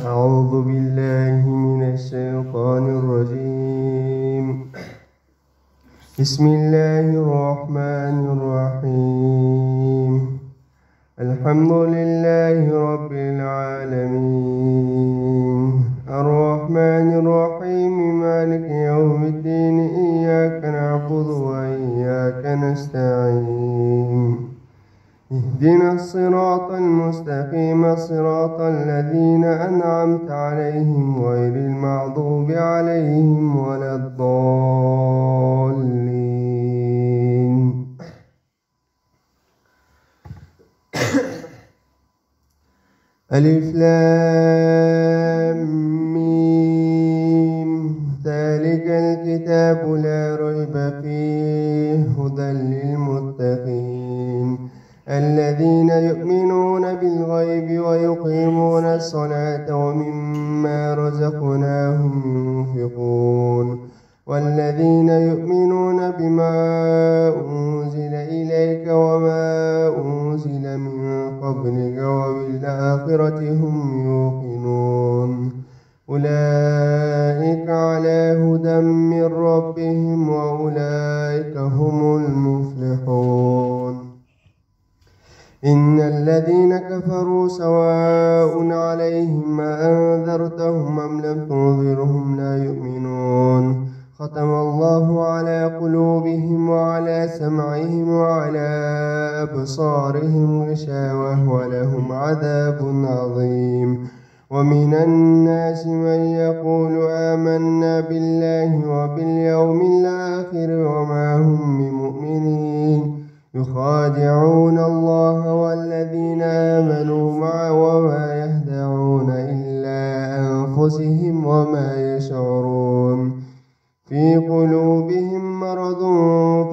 أعوذ بالله من الشيطان الرجيم. بسم الله الرحمن الرحيم. الحمد لله رب العالمين الرحمن الرحيم مالك يوم الدين إياك نعبد وإياك نستعين اهدنا الصراط المستقيم صراط الذين أنعمت عليهم غير المغضوب عليهم ولا الضالين. ألف لام ميم ذلك الكتاب لا ريب فيه هدى للمتقين الذين يؤمنون بالغيب ويقيمون الصلاة ومما رزقناهم ينفقون والذين يؤمنون بما أنزل إليك وما أنزل من قبلك وبالآخرة هم يوقنون أولئك على هدى من ربهم وأولئك هم المفلحون. إن الذين كفروا سواء عليهم أأنذرتهم أم لم تنذرهم لا يؤمنون ختم الله على قلوبهم وعلى سمعهم وعلى أبصارهم غشاوة ولهم عذاب عظيم. ومن الناس من يقول آمنا بالله وباليوم الآخر وما هم بمؤمنين يخادعون الله والذين آمنوا معه وما يخدعون إلا أنفسهم وما يشعرون. في قلوبهم مرض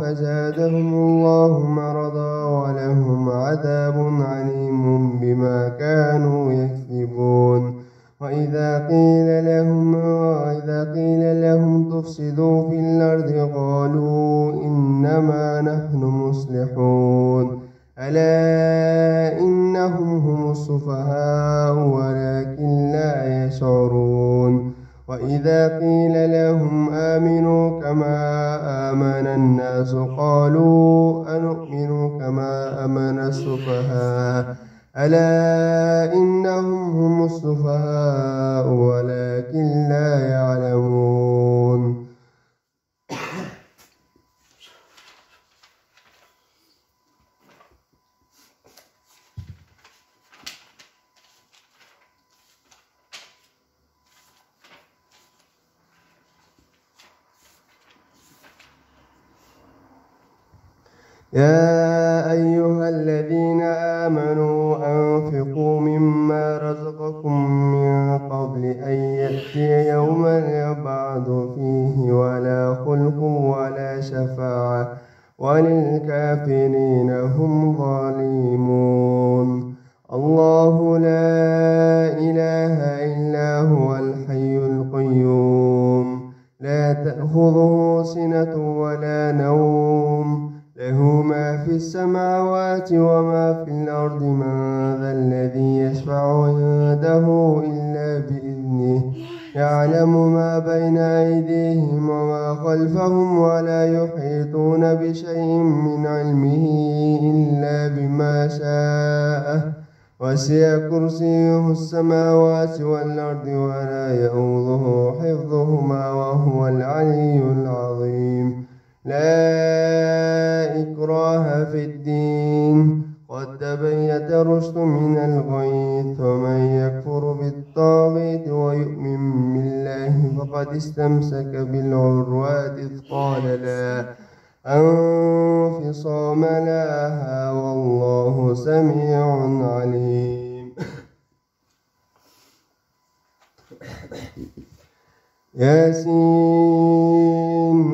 فزادهم الله مرضا ولهم عذاب عليم بما كانوا يكذبون. وإذا قيل لهم تفسدوا في الأرض قالوا إنما نحن مصلحون ألا إنهم هم السفهاء ولكن لا يشعرون. وإذا قيل لهم آمنوا كما آمن الناس قالوا أنؤمن كما آمن السفهاء ألا إنهم هم السفهاء ولكن لا يعلمون. يا أيها الذين آمنوا أنفقوا مما رزقكم من قبل أن يأتي يوم يبعث فيه ولا خلق ولا شفاعة وللكافرين هم ظالمون. الله لا إله إلا هو الحي القيوم لا تأخذه سنة ولا نوم له ما في السماوات وما في الأرض من ذا الذي يشفع عنده إلا بإذنه يعلم ما بين أيديهم وما خلفهم ولا يحيطون بشيء من علمه إلا بما شاء وسع كرسيه السماوات والأرض ولا يؤوده حفظهما وهو العلي العظيم. لا إكراه في الدين قد تبين الرشد من الغي ومن يكفر بالطاغوت ويؤمن بالله فقد استمسك بالعروة الوثقى لا انفصام لها والله سميع عليم. ياسين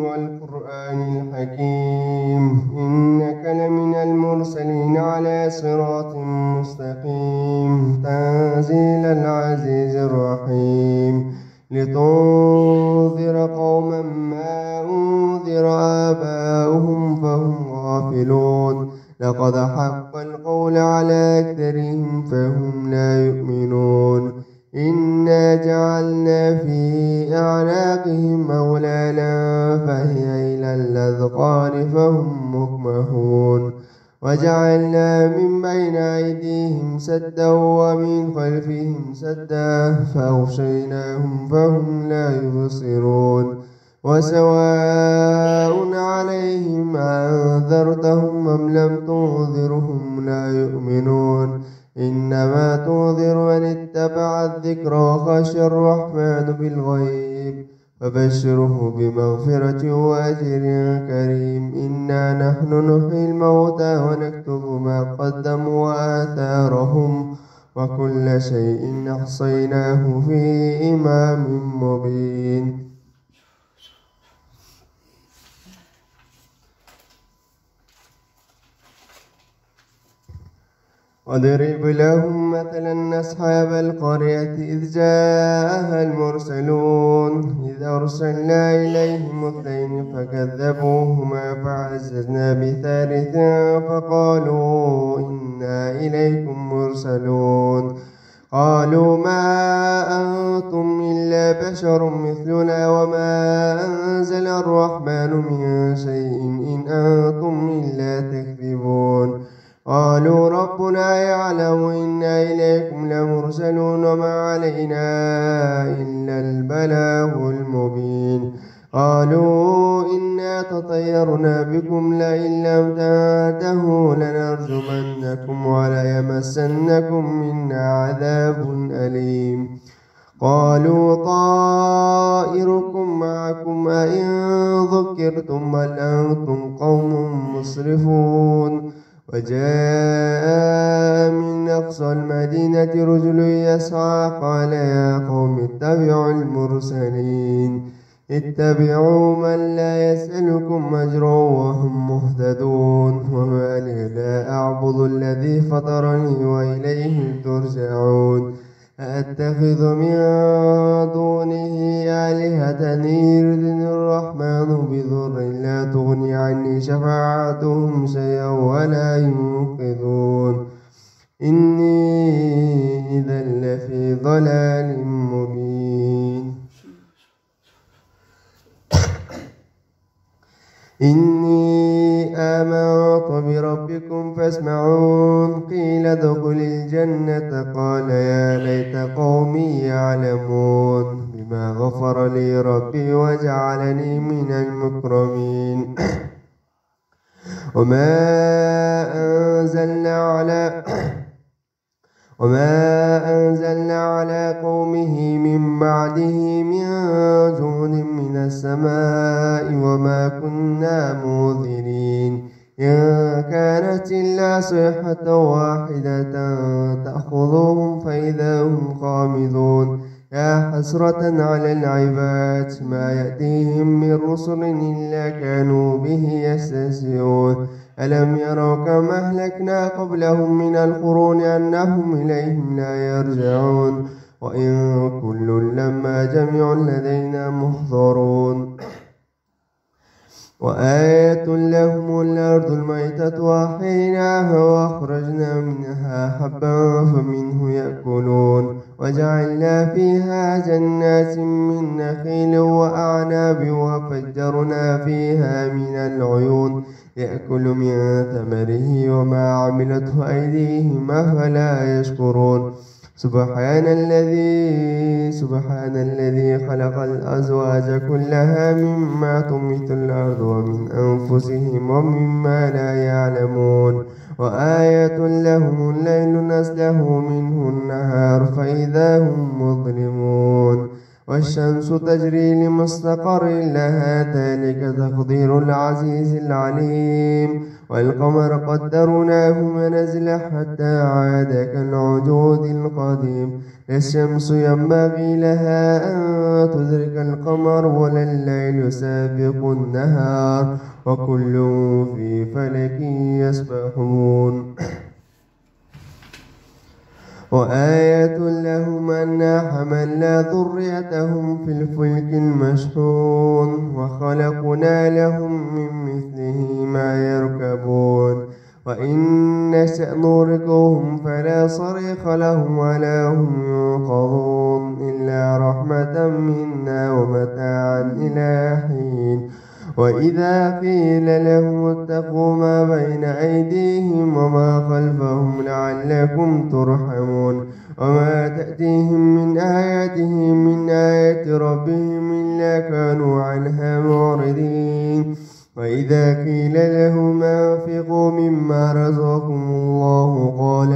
والقرآن الحكيم إنك لمن المرسلين على صراط مستقيم تنزيل العزيز الرحيم لتنذر قوما ما أنذر آباؤهم فهم غافلون لقد حق القول على أكثرهم فهم لا يؤمنون إنا جعلنا في أعناقهم أغلالا فهي إلى الأذقان فهم مقمحون وجعلنا من بين أيديهم سدا ومن خلفهم سدا فأغشيناهم فهم لا يبصرون وسواء عليهم أنذرتهم أم لم تنذرهم لا يؤمنون إنما تنذر من اتبع الذكر وخشى الرحمن بالغيب فبشره بمغفرة وأجر كريم إنا نحن نحيي الموتى ونكتب ما قدموا وآثارهم وكل شيء أحصيناه في إمام مبين واضرب لهم مثلا أصحاب القرية إذ جاءها المرسلون إذ أرسلنا إليهم اثنين فكذبوهما فعززنا بثالث فقالوا إنا إليكم مرسلون قالوا ما أنتم إلا بشر مثلنا وما أنزل الرحمن من شيء إن أنتم إلا تكذبون قالوا ربنا يعلم إنا إليكم لمرسلون وما علينا إلا البلاغ المبين قالوا إنا تطيرنا بكم لئن لم تنتهوا لنرجمنكم وليمسنكم منا عذاب أليم قالوا طائركم معكم أئن ذكرتم بل أنتم قوم مسرفون وجاء من أقصى المدينة رجل يسعى قال يا قوم اتبعوا المرسلين اتبعوا من لا يسألكم أجرا وهم مهتدون وما لي لا أعبد الذي فطرني وإليه ترجعون أأتخذ من دونه آلهة يردني الرحمن بضر لا تغني عني شفاعتهم شيئا ولا ينقذون إني إذا لفي ضلال مبين إني آمنت بربكم فاسمعون قيل ادخل الجنة قال يا ليت قومي يعلمون بما غفر لي ربي وجعلني من المكرمين وما أنزلنا على قومه من بعده من جند من السماء وما كنا منذرين إن كانت إلا صيحة واحدة تأخذهم فإذا هم خامدون يا حسرة على العباد ما يأتيهم من رسل إلا كانوا به يستهزئون ألم يروا كم أهلكنا قبلهم من القرون أنهم إليهم لا يرجعون وإن كل لما جميع لدينا محضرون وآية لهم الأرض الميتة وأحييناها وأخرجنا منها حبا فمنه يأكلون وجعلنا فيها جنات من نخيل وأعناب وفجرنا فيها من العيون يأكل من ثمره وما عملته أيديهم أفلا يشكرون سبحان الذي خلق الأزواج كلها مما تنبت الأرض ومن أنفسهم ومما لا يعلمون وآية لهم الليل نسلخ منه النهار فإذا هم مظلمون والشمس تجري لمستقر لها ذلك تقدير العزيز العليم والقمر قدرناه منازل حتى عاد كالعجود القديم لا الشمس ينبغي لها أن تدرك القمر ولا الليل سابق النهار وكل في فلك يسبحون وآية لهم أنا حملنا ذريتهم في الفلك المشحون وخلقنا لهم من مثله ما يركبون وإن نشأ نغرقهم فلا صريخ لهم ولا هم ينقذون إلا رحمة منا ومتاعا إلى حين. وإذا قيل لهم اتقوا ما بين أيديهم وما خلفهم لعلكم ترحمون وما تأتيهم من آية ربهم إلا كانوا عنها معرضين. وإذا قيل لهم أنفقوا مما رزقكم الله قال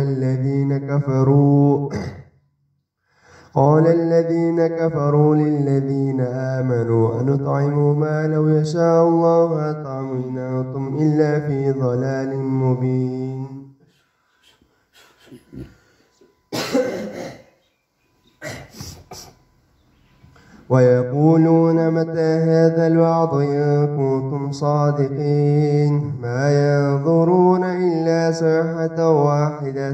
الذين كفروا للذين آمنوا أنطعم ما لو يشاء الله أطعم إن أنتم إلا في ضلال مبين. ويقولون متى هذا الوعد إن كنتم صادقين ما ينظرون إلا صيحة واحدة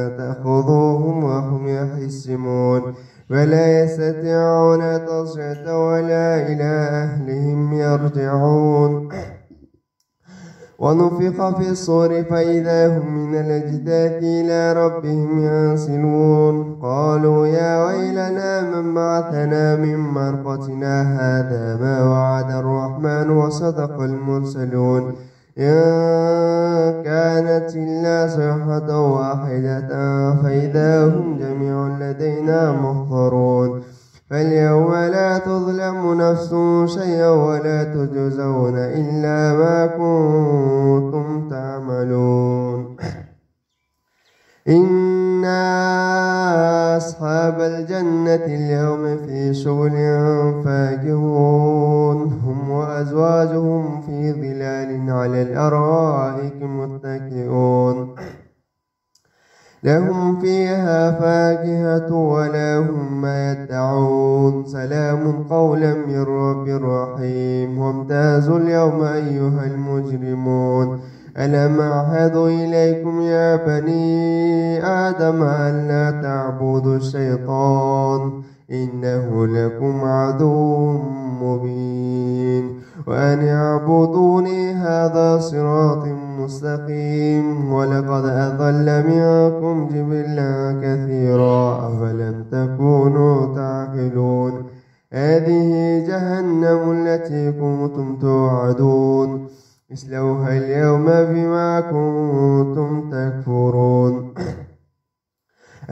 تأخذوهم وهم يحسمون ولا يستطيعون تصرية ولا إلى أهلهم يرجعون. ونفخ في الصور فإذا هم من الأجداث إلى ربهم ينسلون قالوا يا ويلنا من بعثنا من مرقدنا هذا ما وعد الرحمن وصدق المرسلون إن كانت إلا صيحة واحدة فإذا هم جميع لدينا محضرون. فاليوم لا تظلم نفس شيئا ولا تجزون إلا ما كنتم تعملون. إن أصحاب الجنة اليوم في شغل فاكهون هم وأزواجهم في ظلال على الأرائك متكئون لهم فيها فاكهة ولهم ما يدعون سلام قولا من رب رحيم. وامتازوا اليوم أيها المجرمون ألم أعهد إليكم يا بني آدم ألا تعبدوا الشيطان إنه لكم عدو مبين وأن اعبدوني هذا صراط مستقيم. ولقد أضل منكم جبلا كثيرا أفلم تكونوا تعقلون. هذه جهنم التي كنتم توعدون اصلوها اليوم بما كنتم تكفرون.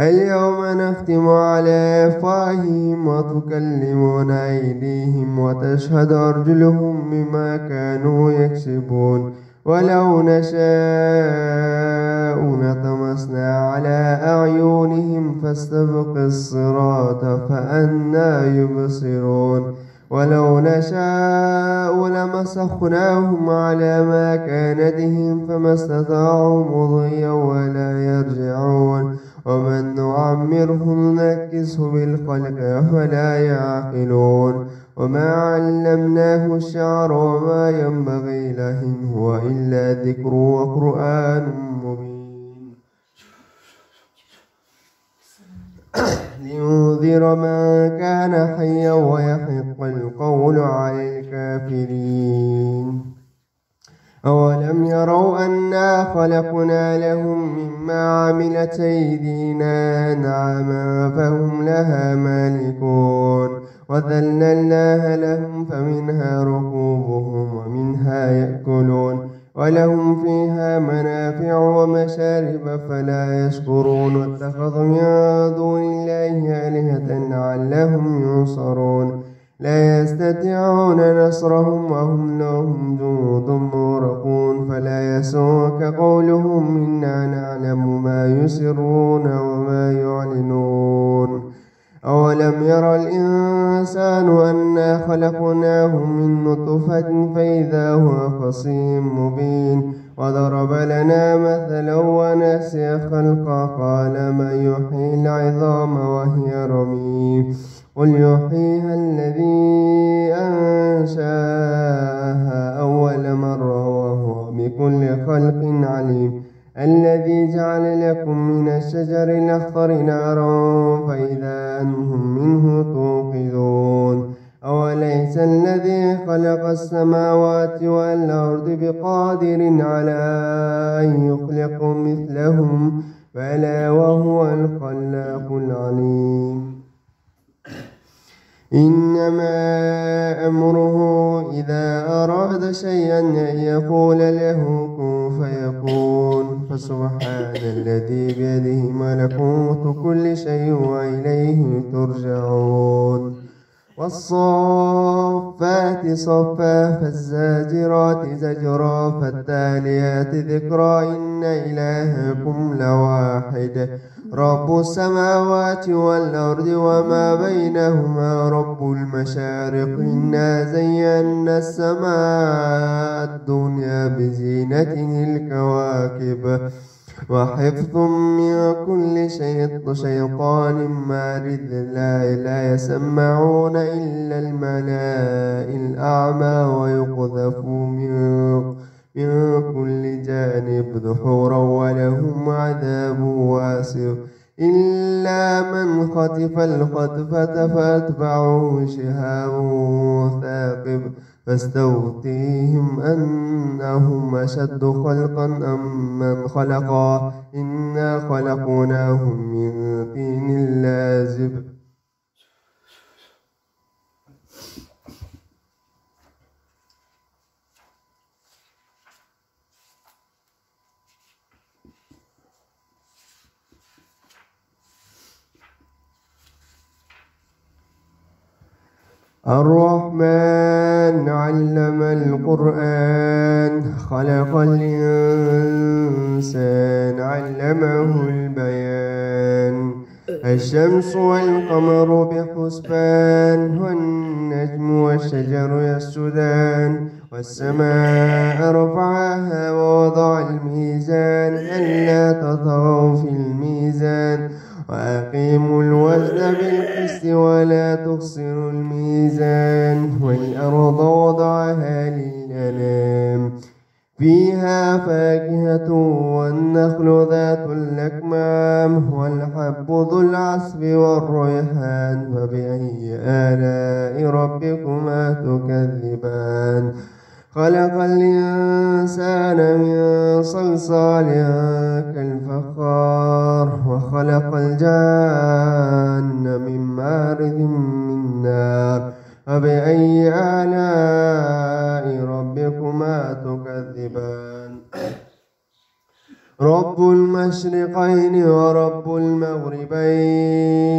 اليوم نختم على أفواههم وتكلمنا أيديهم وتشهد أرجلهم بما كانوا يكسبون. ولو نشاء نطمسنا على أعينهم فاستبق الصراط فأنى يبصرون. ولو نشاء لمسخناهم على ما كانتهم فما استطاعوا مضيا ولا يرجعون. ومن نعمره ننكسه بالخلق أفلا يعقلون. وما علمناه الشعر وما ينبغي له إن هو إلا ذكر وقرآن مبين لينذر من كان حيا ويحق القول على الكافرين. أولم يروا أنا خلقنا لهم مما عملت أيدينا أنعاما فهم لها مالكون وذللناها لهم فمنها ركوبهم ومنها يأكلون ولهم فيها منافع ومشارب فلا يشكرون. واتخذوا من دون الله آلهة لعلهم ينصرون لا يستطيعون نصرهم وهم لهم جند مغرقون. فلا يسوءك قولهم إنا نعلم ما يسرون وما يعلنون. أولم ير الإنسان أنا خلقناه من نطفة فإذا هو خصيم مبين. وضرب لنا مثلا ونسي خلقا قال من يحيي العظام وهي رميم قل يحييها الذي أنشأها أول مرة وهو بكل خلق عليم. الذي جعل لكم من الشجر الأخضر نارا فإذا أنتم منه توقدون أوليس الذي خلق السماوات والأرض بقادر على أن يخلق مثلهم بلى وهو الخلاق العليم إنما أمره إذا أراد شيئا أن يقول له كن فيكون فسبحان الذي بيده ملكوت كل شيء وإليه ترجعون والصافات صفا فالزاجرات زجرا فالتاليات ذكرا إن إلهكم لواحد رب السماوات والأرض وما بينهما رب المشارق إنا زينا السماء الدنيا بزينة الكواكب وحفظ من كل شيطان مارد لا يسمعون إلا الملاء الأعمى ويقذفوا من كل جانب دحورا ولهم عذاب واسع إلا من خطف الخطفة فاتبعه شهاب ثاقب فاستفتيهم أنهم أشد خلقا أم من خلقا إنا خلقناهم من طين لازب الرحمن علم القرآن خلق الإنسان علمه البيان الشمس والقمر بحسبان والنجم والشجر يسجدان والسماء رفعها ووضع الميزان ألا تطغوا في الميزان وأقيموا الوزن بالقسط ولا تخسروا الميزان والأرض وضعها للأنام فيها فاكهة والنخل ذات الأكمام والحب ذو العصف والريحان فبأي آلاء ربكما تكذبان خلق الإنسان من صلصال كالفخار وخلق الجان من مارد من نار فبأي آلاء ربكما تكذبان رب المشرقين ورب المغربين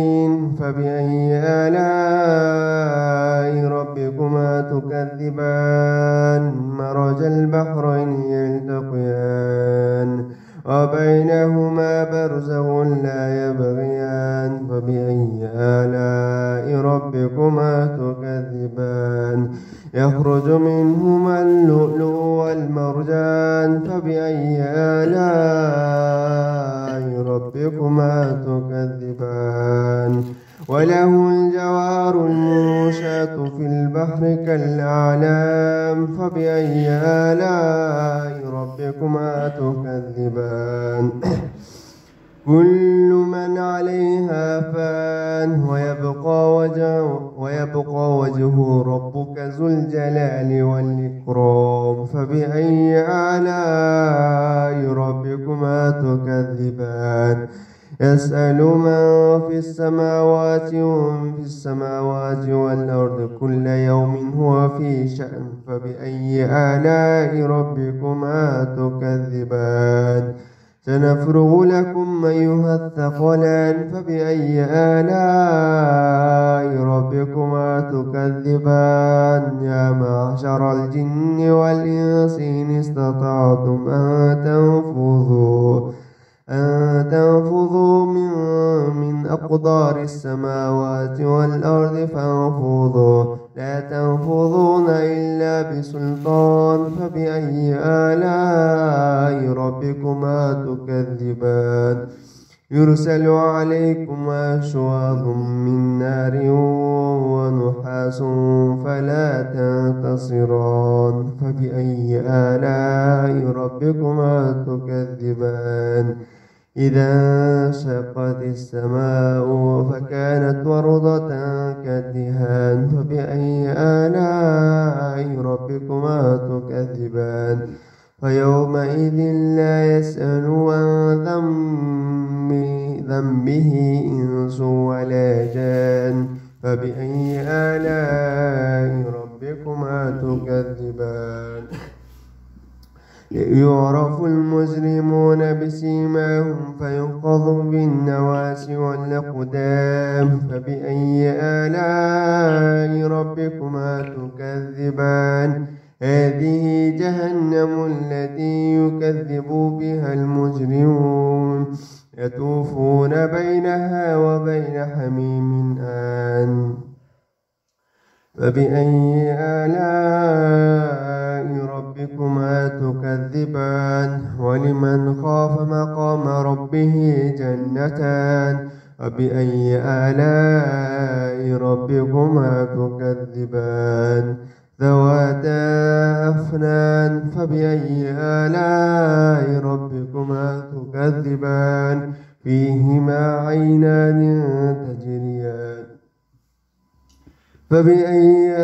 فبأي آلاء ربكما تكذبان مرج البحرين يلتقيان وبينهما برزخ لا يبغيان فبأي آلاء ربكما تكذبان يخرج منهما اللؤلؤ والمرجان فبأي آلاء ربكما تكذبان وله الجوار المنشآت في البحر كالأعلام فبأي آلاء ربكما تكذبان كل من عليها فان ويبقى وجه ربك ذو الجلال والإكرام فبأي آلاء ربكما تكذبان يسأل من في السماوات ومن في السماوات والأرض كل يوم هو في شأن فبأي آلاء ربكما تكذبان سنفرغ لكم أيها الثقلان فبأي آلاء ربكما تكذبان يا معشر الجن والإنس إن استطعتم أن تنفذوا من أقدار السماوات والأرض فانفذوا لا تنفذون إلا بسلطان فبأي آلاء ربكما تكذبان يرسل عليكم أشواظ من نار ونحاس فلا تنتصران فبأي آلاء ربكما تكذبان إذا انشقت السماء فكانت وردة كالدهان فبأي آلاء ربكما تكذبان فيومئذ لا يسأل عن ذنبه إنس ولا جان فبأي آلاء ربكما تكذبان يعرف المجرمون بسيماهم فيؤخذ بالنواصي والأقدام فبأي آلاء ربكما تكذبان هذه جهنم التي يكذب بها المجرمون يطوفون بينها وبين حميم آن فبأي آلاء ربكما تكذبان ولمن خاف مقام ربه جنتان فبأي آلاء ربكما تكذبان ذواتا أفنان فبأي آلاء ربكما تكذبان فيهما عينان تجريان فبأي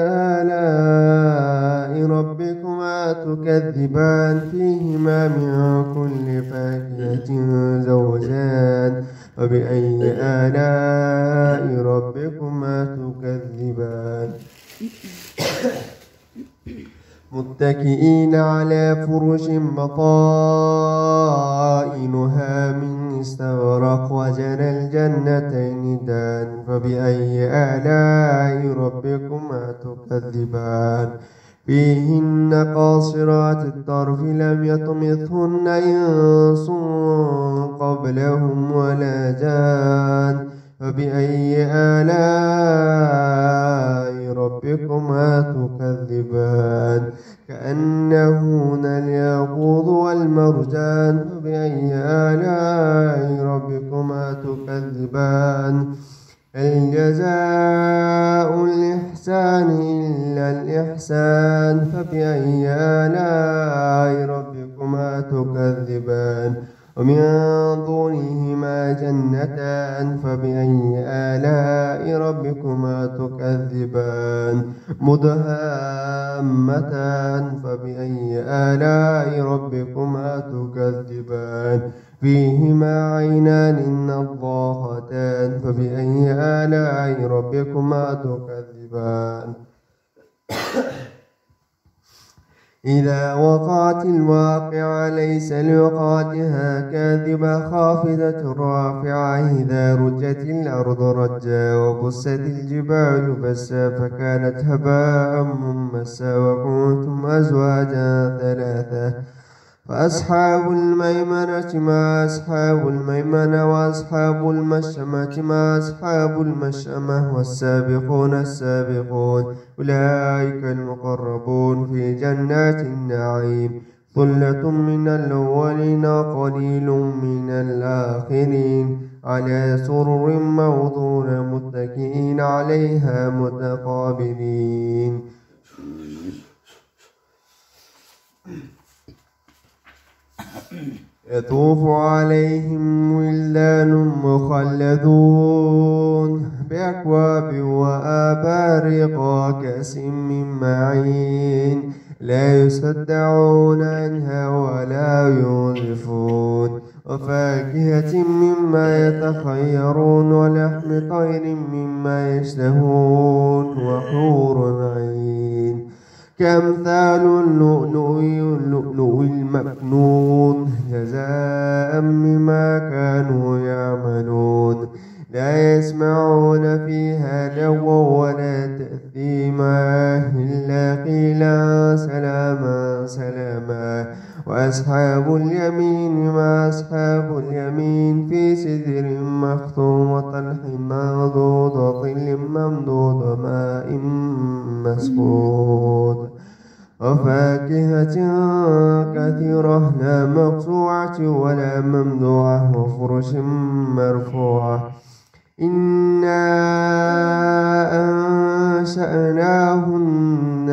آلاء ربكما تكذبان فيهما من كل فاكهة زوجان فبأي آلاء ربكما تكذبان متكئين على فرش بطائنها من استبرق وجنى الجنتين دان فبأي آلاء ربكما تكذبان فيهن قاصرات الطرف لم يطمثهن إنس قبلهم ولا جان فبأي آلاء ربكما تكذبان كأنهن الياقوت والمرجان فبأي آلاء ربكما تكذبان هل جزاء الإحسان إلا الإحسان فبأي آلاء ربكما تكذبان ومن دونهما جنتان فبأي آلاء ربكما تكذبان مدهامتان فبأي آلاء ربكما تكذبان فيهما عينان نضاختان فبأي آلاء ربكما تكذبان إذا وقعت الواقعة ليس لوقعتها كاذبة خافضة رافعة إذا رجت الأرض رجا وبست الجبال بسا فكانت هباء منبثا وكنتم أزواجا ثلاثة فأصحاب الميمنة ما أصحاب الميمنة وأصحاب المشأمة ما أصحاب المشأمة والسابقون السابقون أولئك المقربون في جنات النعيم ثلة من الأولين وقليل من الآخرين على سرر موضونة متكئين عليها متقابلين يطوف عليهم ولدان مخلدون بأكواب وآباريق وكأس من معين لا يصدعون عنها ولا ينزفون وفاكهة مما يتخيرون ولحم طير مما يشتهون وحور عين كأمثال اللؤلؤ المكنون جزاء بما كانوا يعملون لا يسمعون فيها لغوا ولا تأثيما إلا قيلا سلاما سلاما وأصحاب اليمين ما أصحاب اليمين في سدر مختوم وطلح منضود وظل ممدود وماء مسكوب وفاكهة كثيرة لا مقطوعة ولا ممنوعة وفرش مرفوعة إنا أنشأناهن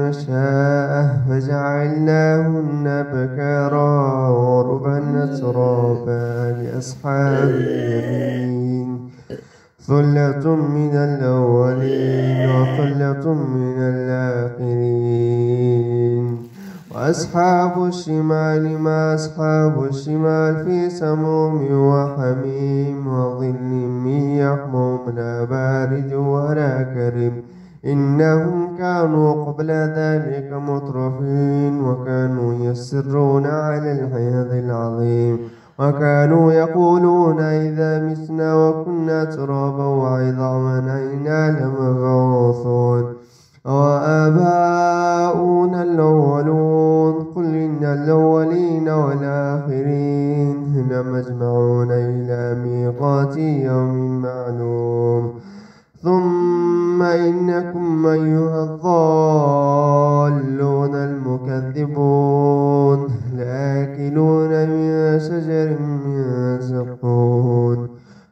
إنشاء فجعلناهن بكارا عربا ترابا لأصحاب اليمين ثلة من الأولين وثلة من الآخرين وأصحاب الشمال ما أصحاب الشمال في سموم وحميم وظل من يحموم لا بارد ولا كريم إنهم كانوا قبل ذلك مترفين وكانوا يسرون على الحيض العظيم وكانوا يقولون إذا متنا وكنا ترابا وعظاما أئنا لمبعوثون وآباؤنا الأولون قل إن الأولين والآخرين لمجمعون إلى ميقات يوم معلوم ثم إنكم أيها الضالون المكذبون لآكلون من شجر من زقون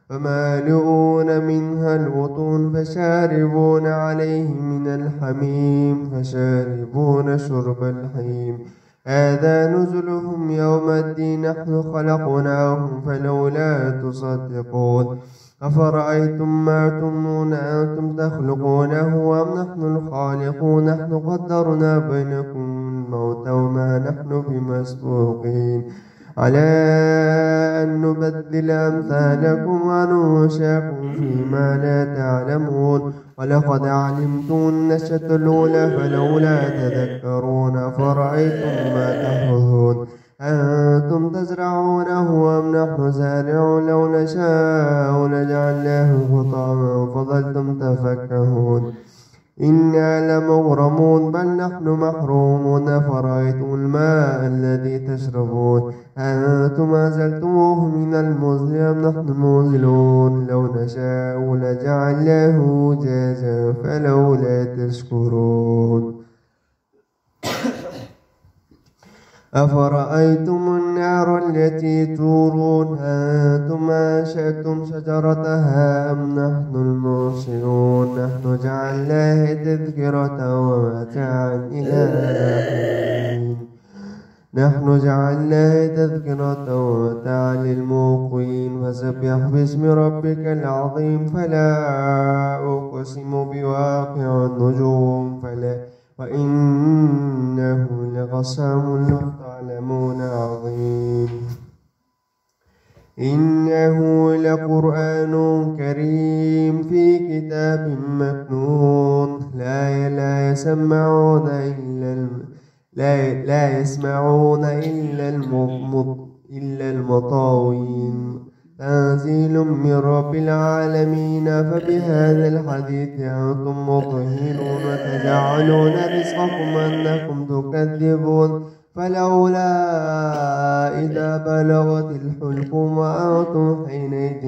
فمالئون منها البطون فشاربون عليه من الحميم فشاربون شرب الحميم هذا نزلهم يوم الدين نحن خلقناهم فلولا تصدقون أفرأيتم ما تمنون أنتم تخلقونه أم نحن الخالقون نحن قدرنا بينكم الموت وما نحن بمسبوقين على أن نبدل أمثالكم وننشأكم فيما لا تعلمون ولقد علمتم النشأة الأولى فلولا تذكرون أفرأيتم ما تحرثون أنتم تزرعونه أم نحن زارعون لو نشاء لجعلناه حطاما فظلتم تفكهون إنا لمغرمون بل نحن محرومون أفرأيتم الماء الذي تشربون أنتم أنزلتموه من المزن أم نحن المنزلون لو نشاء لجعلناه جاجا فلولا تشكرون أفرأيتم النار التي تورون أنتم أنشأتم شجرتها أم نحن المنشئون نحن جعلناها تذكرة ومتاعا إلى حين نحن جعلناها تذكرة ومتاعا للموقين فسبح باسم ربك العظيم فلا أقسم بواقع النجوم وإنه لقسم لو تعلمون عظيم إنه لقرآن كريم في كتاب مكنون لا يسمعون إلا المطاوين تنزيل من رب العالمين فبهذا الحديث أنتم مطهرون وتجعلون رزقكم أنكم تكذبون فلولا إذا بلغت الحلقوم وأنتم حينئذ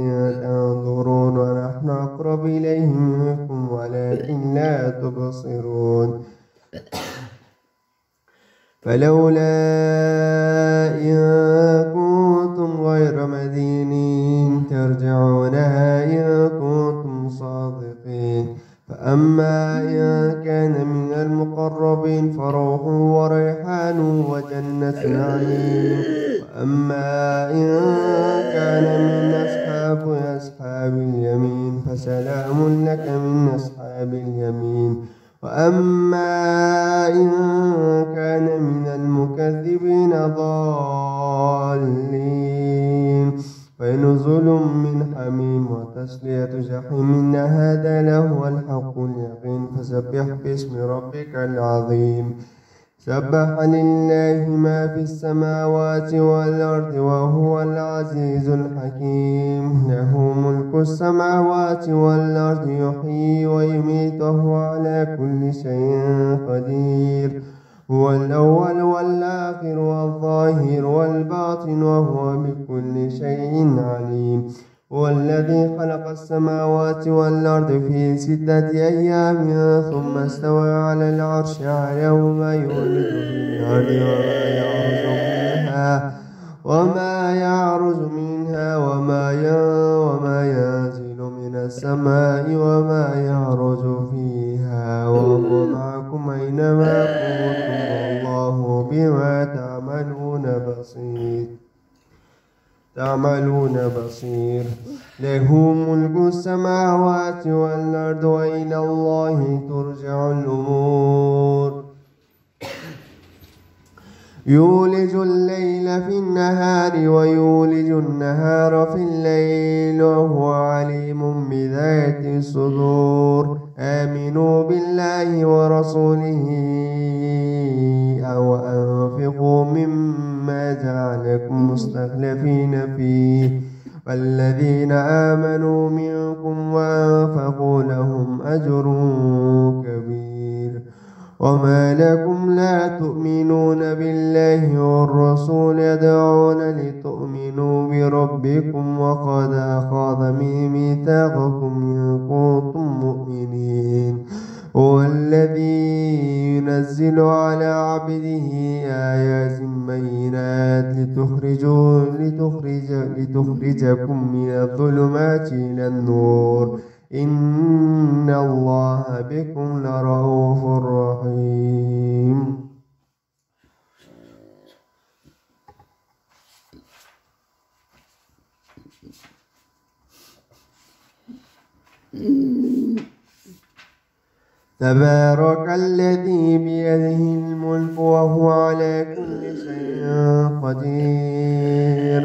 تنظرون ونحن أقرب إليه منكم ولكن لا تبصرون فلولا إن كنتم غير مدينين ترجعونها إن كنتم صادقين فأما إن كان من المقربين فروح وريحان وجنة نعيم وأما إن كان من أصحاب اليمين فسلام لك من أصحاب اليمين وأما إن كان من المكذبين ضالين فنزل من حميم وتسلية جحيم إن هذا لهو الحق اليقين فسبح باسم ربك العظيم سبح لله ما في السماوات والأرض وهو العزيز الحكيم له ملك السماوات والأرض يحيي ويميت وهو على كل شيء قدير هو الأول والآخر والظاهر والباطن وهو بكل شيء عليم هو الذي خلق السماوات والأرض في 6 أيام ثم استوى على العرش يعلم ما يولد في الأرض وما يعرج منها وما ينزل من السماء وما يعرج فيها وهو معكم أينما كنتم والله بما تعملون بصير له ملك السماوات والأرض وإلى الله ترجع الأمور يولج الليل في النهار ويولج النهار في الليل وهو عليم بذات الصدور آمنوا بالله ورسوله أو أنفقوا مما جعلكم مستخلفين فيه والذين آمنوا منكم وأنفقوا لهم أجر كبير وما لكم لا تؤمنون بالله والرسول يدعون لتؤمنوا بربكم وقد أخذ ميثاقكم إن كنتم مؤمنين هو الذي ينزل على عبده آيات بينات لتخرجكم من الظلمات إلى النور إن الله بكم لرؤوف رحيم تبارك الذي بيده الملك وهو على كل شيء قدير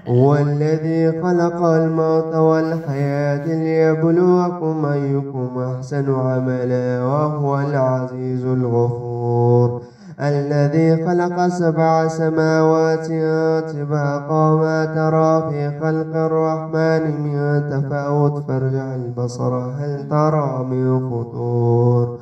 هو الذي خلق الموت والحياة ليبلوكم أيكم أحسن عملا وهو العزيز الغفور الذي خلق 7 سماوات طباقا ما ترى في خلق الرحمن من تفاوت فارجع البصر هل ترى من فطور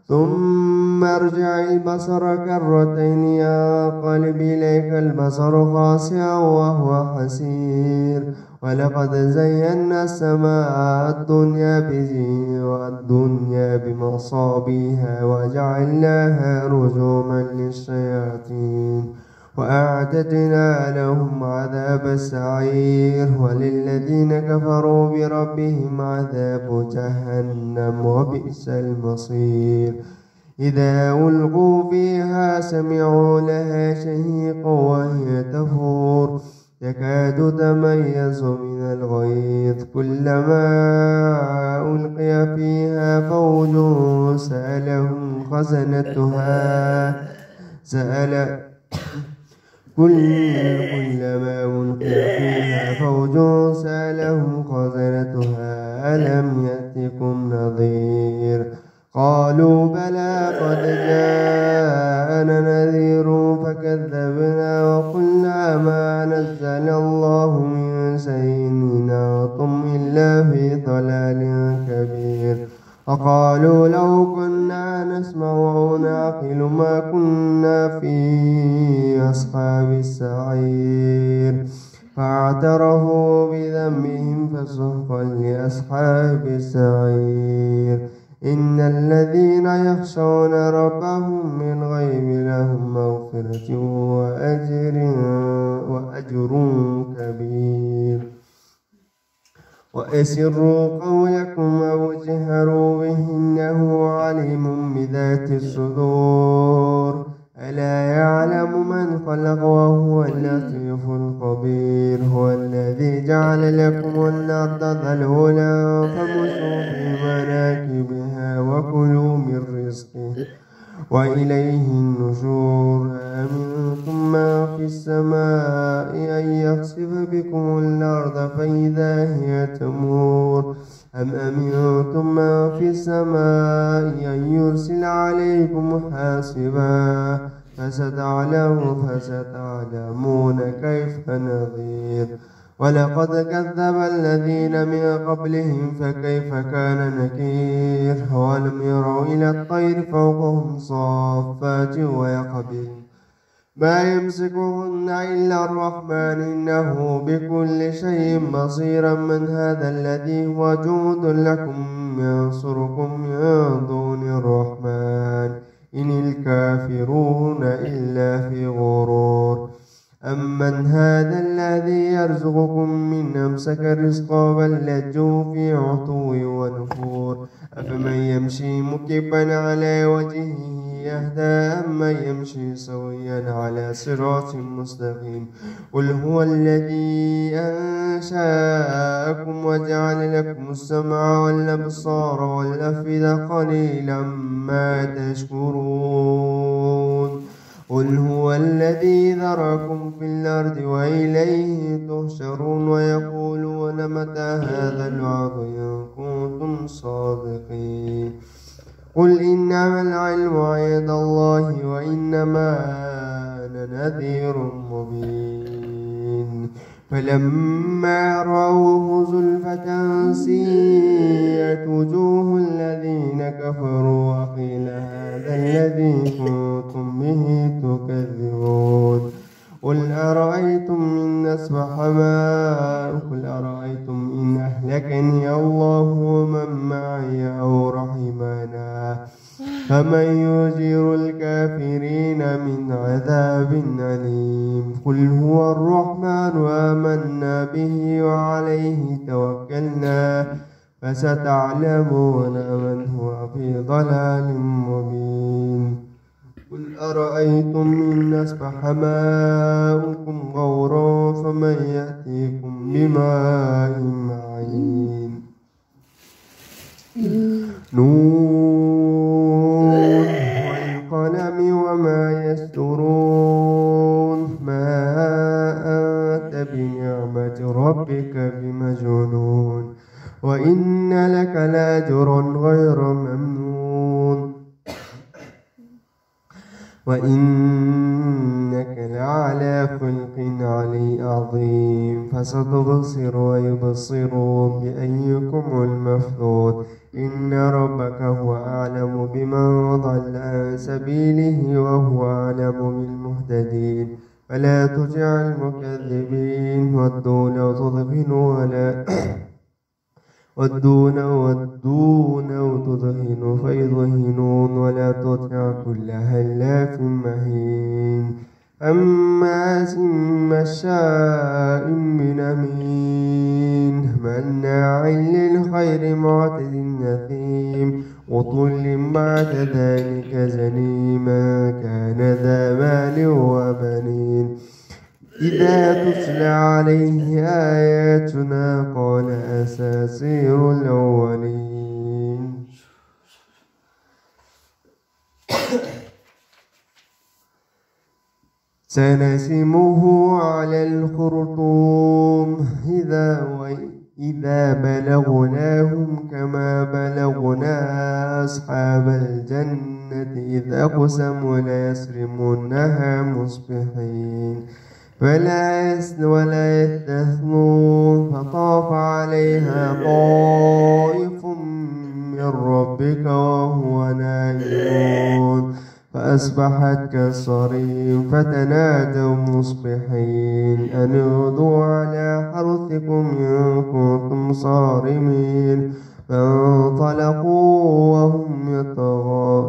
ثم ارجع البصر كرتين ينقلب إليك البصر خاسئا وهو حسير ولقد زينا السماء الدنيا بزينة والدنيا بمصابيها وجعلناها رجوما للشياطين وأعتدنا لهم عذاب السعير وللذين كفروا بربهم عذاب جهنم وبئس المصير إذا ألقوا فيها سمعوا لها شهيقا وهي تفور تكاد تميز من الغيظ كلما ألقي فيها فوج سألهم خزنتها كلما ألقي فيها فوج سألهم خزنتها ألم يأتكم نذير قالوا بلى قد جاءنا نذير فكذبنا وقلنا ما نزل الله من شيء إن أنتم إلا في ضلال كبير وقالوا لو كنا نسمع أو نعقل ما كنا في أصحاب السعير فاعترفوا بذنبهم فسحقا لأصحاب السعير إن الذين يخشون ربهم بالغيب لهم مغفرة وأجر كبير وأسروا قولكم أو اجهروا به إنه عليم بذات الصدور ألا يعلم من خلق وهو اللطيف الخبير هو الذي جعل لكم الأرض ذلولا فامشوا في مناكبها وكلوا من رزقه وإليه النشور أمنتم ما في السماء أن يخسف بكم الأرض فإذا هي تمور أم أمنتم ما في السماء أن يرسل عليكم حاصبا فستعلمون كيف نذير ولقد كذب الذين من قبلهم فكيف كان نكير ولم يروا إلى الطير فوقهم صافات ويقبضن ما يمسكهن إلا الرحمن إنه بكل شيء بصير. من هذا الذي هو جند لكم ينصركم من دون الرحمن إن الكافرون إلا في غرور. أمن هذا الذي يرزقكم من أمسك الرزق بل لجوا في عتو ونفور. أفمن يمشي مكبا على وجهه يهدى أمن يمشي سويا على صراط مستقيم. قل هو الذي أنشأكم وجعل لكم السمع والأبصار والأفئدة قليلا ما تشكرون. قل هو الذي ذرأكم في الأرض وإليه تحشرون. ويقولون متى هذا الوعد إن كنتم صادقين. قل إنما العلم عند الله وإنما أنا نذير مبين. فلما رأوه زلفة سيئت وجوه الذين كفروا وقيل هذا الذي كنتم به تكذبون. قل أرأيتم إن أهلكني الله ومن معي أو رحمنا فمن يجير الكافرين من عذاب أليم. قل هو الرحمن آمنا به وعليه توكلنا فستعلمون من هو في ضلال مبين. قل أرأيتم إن أصبح ماؤكم غورا فمن يأتيكم بماء معين. نون والقلم وما يسطرون. ما أنت بنعمة ربك بمجنون وإن لك لأجرا غير ممنون وإنك لعلى خلق عظيم. فستبصر ويبصرون بأيكم المفتون. إن ربك هو أعلم بمن ضل عن سبيله وهو أعلم بالمهتدين. فلا تطع المكذبين ودوا لو تدهن فيدهنون ولا تطع كل هلاف مهين هماز مشاء بنميم مناع للخير معتد نثيم عتل بعد ذلك زنيما كان ذا مال وبنين. إذا تتلى عليه آياتنا قال أساطير الأولين. سنسمه على الخرطوم إذا بلغناهم كما بلغنا أصحاب الجنة إذ أقسموا ليصرمنها مصبحين ولا يستثنون. فطاف عليها طائف من ربك وهو نائم فأصبحت كالصريم. فتنادوا مصبحين أن اغدوا على حرثكم إن كنتم صارمين. فانطلقوا وهم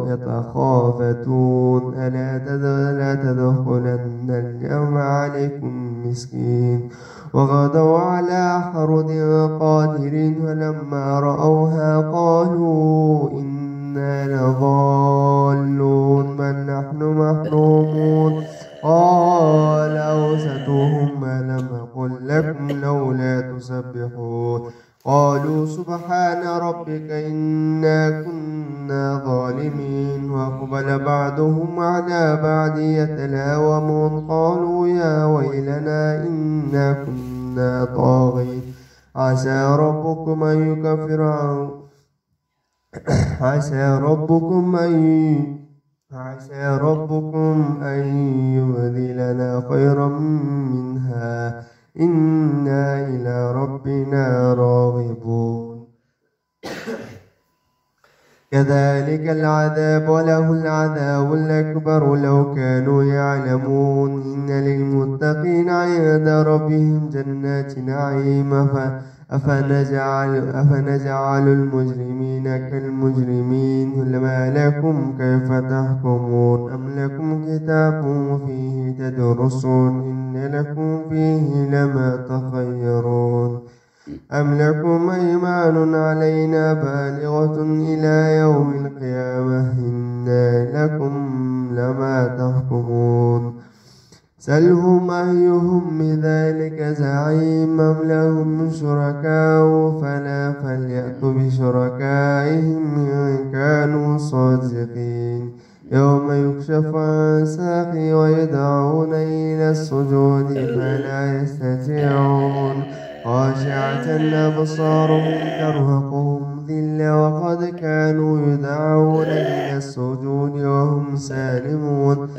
يتخافتون ألا تدخلن اليوم عليكم مسكين. وغدوا على حرد قادرين فلما رأوها قالوا إنا لضالون بل نحن محرومون. قال أوسطهم ألم أقل لكم لولا تسبحون. قالوا سبحان ربك إنا كنا ظالمين. وأقبل بعضهم على بعض يتلاومون قالوا يا ويلنا إنا كنا طاغين. عسى ربكم أن يبدلنا خيرا منها إنا إلى ربنا راغبون. كذلك العذاب وله العذاب الأكبر لو كانوا يعلمون إن للمتقين عند ربهم جنات نعيم أفنجعل المجرمين كالمجرمين ما لكم كيف تحكمون أم لكم كتاب فيه تدرسون إن لكم فيه لما تخيرون أم لكم أيمان علينا بالغة إلى يوم القيامة إن لكم لما تحكمون سلهم أيهم بذلك زعيم أم لهم شركاء فليأتوا بشركائهم إن كانوا صادقين يوم يكشف عن ساق ويدعون إلى السجود فلا يستطيعون خاشعة أبصارهم ترهقهم ذلة وقد كانوا يدعون إلى السجود وهم سالمون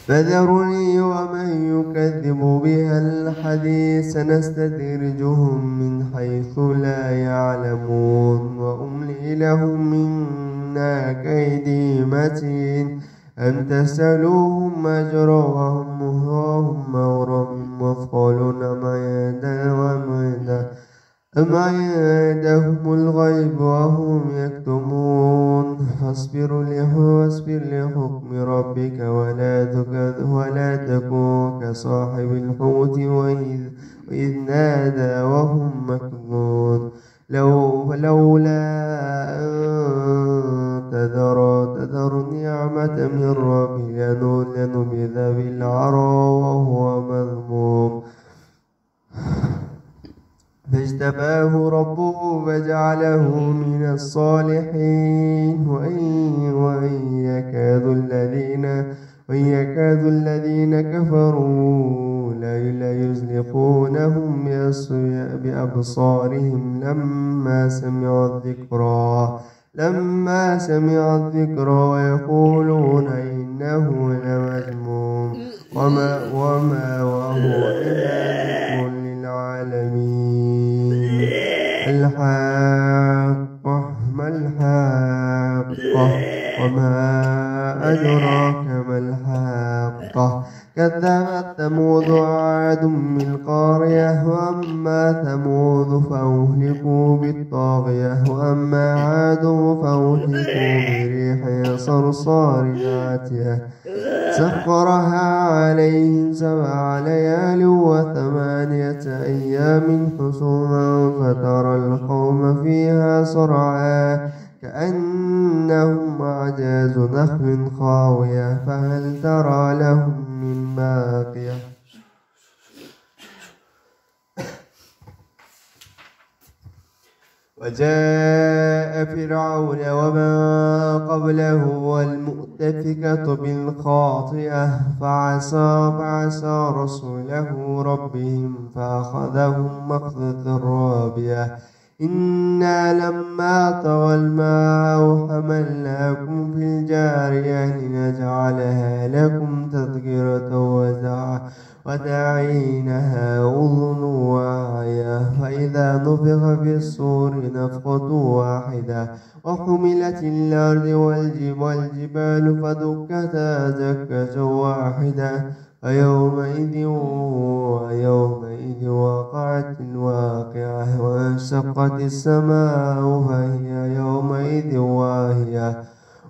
فذرني ومن يكذب بها الحديث سنستدرجهم من حيث لا يعلمون وأملي لهم إن كيدي متين أن تسألوهم أجرا وهم مغرم مثقلون أم عندهم الغيب وهم يكتمون فاصبر لحكم ربك ولا تكن كصاحب الحوت وإذ نادى وهم مكذبون لولا أن تذر نعمة من ربي لنبذ بالعراء وهو مذموم فاجتباه ربه فجعله من الصالحين وإن يكاد الذين كفروا ليزلقونهم بأبصارهم لما سمعوا الذكر ويقولون إنه لمجنون وما وهو إلا ذكر للعالمين الحاقة ما الحاقة وما أدراك ما الحاقة كذبت ثمود وعاد بالقارية وأما ثمود فأهلكوا بالطاغية وأما عاد فأهلكوا بريح صرصار عاتية سخرها عليهم 7 ليال و8 أيام حسوما فترى القوم فيها صرعا كأنهم أعجاز نخل خاوية فهل ترى لهم من باقية وجاء فرعون ومن قبله والمؤتفكة بالخاطئة فعصى رسوله ربهم فأخذهم أخذة رابية إنا لما طغى الماء حملناكم في الجارية لنجعلها لكم تذكرة وتعينها أذن واعية فإذا نفخ في الصور نفخة واحدة وحملت الأرض والجبال فدكتا دكة واحدة ويومئذ وقعت الواقعة وانشقت السماء فهي يومئذ واهية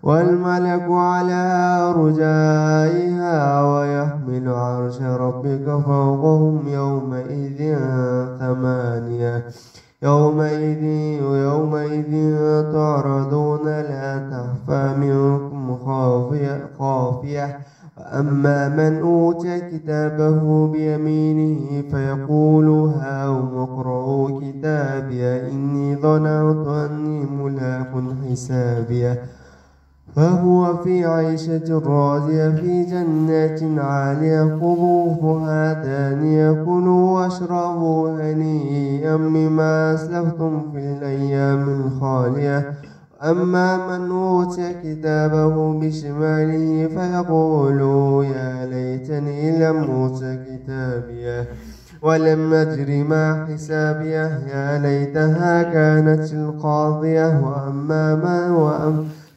والملك على أرجائها ويحمل عرش ربك فوقهم يومئذ 8 يومئذ تعرضون لا تخفى منكم خافية فأما من أوتي كتابه بيمينه فيقول هاؤم اقرءوا كتابي إني ظننت أني ملاق حسابيه فهو في عيشة راضية في جنات عالية قطوفها دانية كلوا واشربوا هنيئا بما أسلفتم في الأيام الخالية أما من أوتي كتابه بشماله فيقول يا ليتني لم أوت كتابيه ولم أدر ما حسابيه يا ليتها كانت القاضية